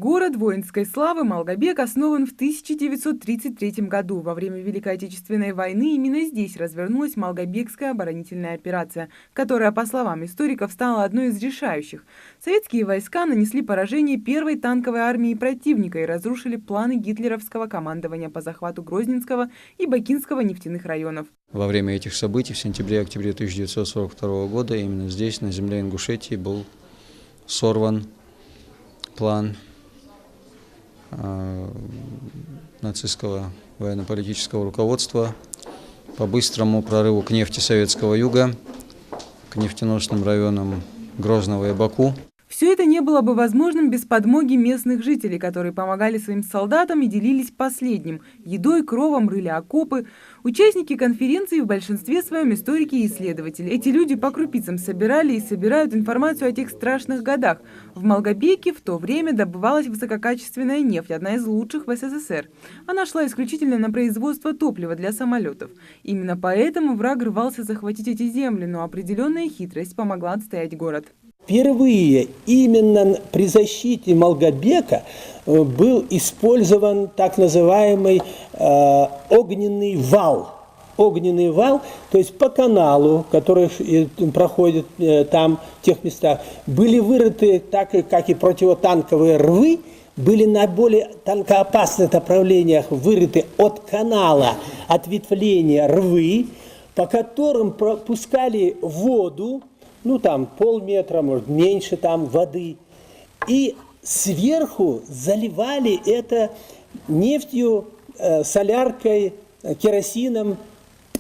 Город воинской славы Малгобек основан в 1933 году. Во время Великой Отечественной войны именно здесь развернулась Малгобекская оборонительная операция, которая, по словам историков, стала одной из решающих. Советские войска нанесли поражение первой танковой армии противника и разрушили планы гитлеровского командования по захвату Грозненского и Бакинского нефтяных районов. Во время этих событий в сентябре-октябре 1942 года именно здесь, на земле Ингушетии, был сорван план нацистского военно-политического руководства по быстрому прорыву к нефти Советского Юга, к нефтеносным районам Грозного и Баку. Все это не было бы возможным без подмоги местных жителей, которые помогали своим солдатам и делились последним – едой, кровом, рыли окопы. Участники конференции в большинстве своем историки и исследователи. Эти люди по крупицам собирали и собирают информацию о тех страшных годах. В Малгобеке в то время добывалась высококачественная нефть, одна из лучших в СССР. Она шла исключительно на производство топлива для самолетов. Именно поэтому враг рвался захватить эти земли, но определенная хитрость помогла отстоять город. Впервые именно при защите Малгобека был использован так называемый огненный вал. Огненный вал, то есть по каналу, который проходит там, в тех местах, были вырыты, так как и противотанковые рвы, были на более танкоопасных направлениях вырыты от канала ответвления рвы, по которым пропускали воду, ну там полметра, может меньше там воды, и сверху заливали это нефтью, соляркой, керосином,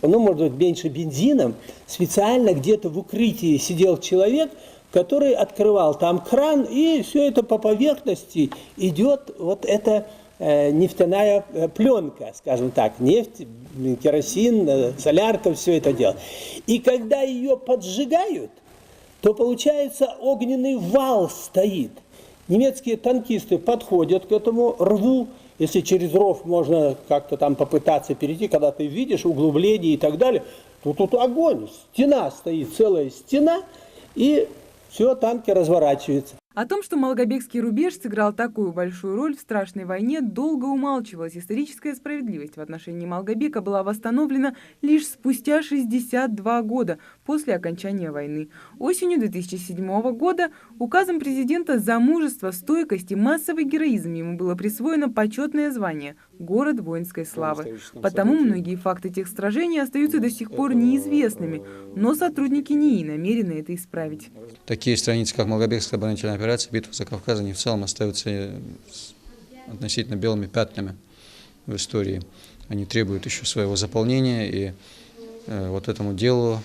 ну может быть меньше бензином. Специально где-то в укрытии сидел человек, который открывал там кран, и все это по поверхности идет вот эта нефтяная пленка, скажем так, нефть, керосин, солярка, все это дело. И когда ее поджигают, то получается огненный вал стоит. Немецкие танкисты подходят к этому рву, если через ров можно как-то там попытаться перейти, когда ты видишь углубление и так далее, то тут огонь, стена стоит, целая стена, и все, танки разворачиваются. О том, что Малгобекский рубеж сыграл такую большую роль в страшной войне, долго умалчивалась. Историческая справедливость в отношении Малгобека была восстановлена лишь спустя 62 года после окончания войны. Осенью 2007 года указом президента за мужество, стойкость и массовый героизм ему было присвоено почетное звание «Город воинской славы». Потому многие факты тех сражений остаются до сих пор неизвестными, но сотрудники НИИ намерены это исправить. Такие страницы, как Малгобекская оборонительная операция, битва за Кавказ, они в целом остаются относительно белыми пятнами в истории. Они требуют еще своего заполнения, и вот этому делу,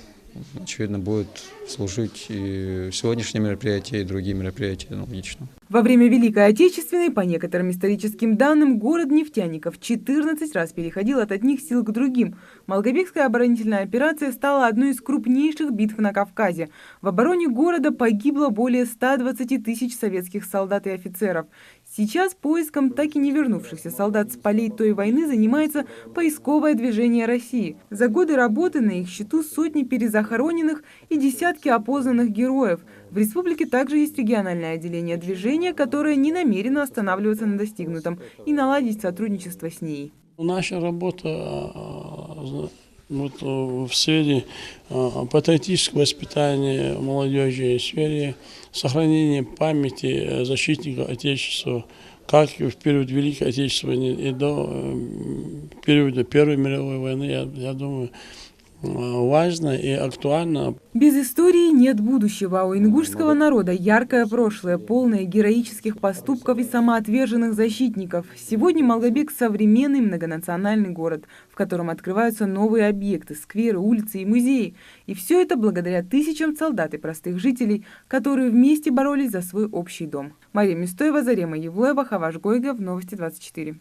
очевидно, будет служить и сегодняшнее мероприятие, и другие мероприятия аналогично. Во время Великой Отечественной, по некоторым историческим данным, город нефтяников 14 раз переходил от одних сил к другим. Малгобекская оборонительная операция стала одной из крупнейших битв на Кавказе. В обороне города погибло более 120 тысяч советских солдат и офицеров. Сейчас поиском так и не вернувшихся солдат с полей той войны занимается поисковое движение России. За годы работы на их счету сотни перезахороненных и десятки опознанных героев. В республике также есть региональное отделение движения, которое не намерено останавливаться на достигнутом и наладить сотрудничество с ней. Наша работа вот, в сфере патриотического воспитания молодежи, в сфере сохранения памяти защитников Отечества, как в период Великой Отечественной и до периода Первой мировой войны, я думаю, важно и актуально. Без истории нет будущего, а у ингушского народа яркое прошлое, полное героических поступков и самоотверженных защитников. Сегодня Малгобек – современный многонациональный город, в котором открываются новые объекты, скверы, улицы и музеи. И все это благодаря тысячам солдат и простых жителей, которые вместе боролись за свой общий дом. Мария Мистоева, Зарема Евлоева, Хаваш Гойгов, Новости 24.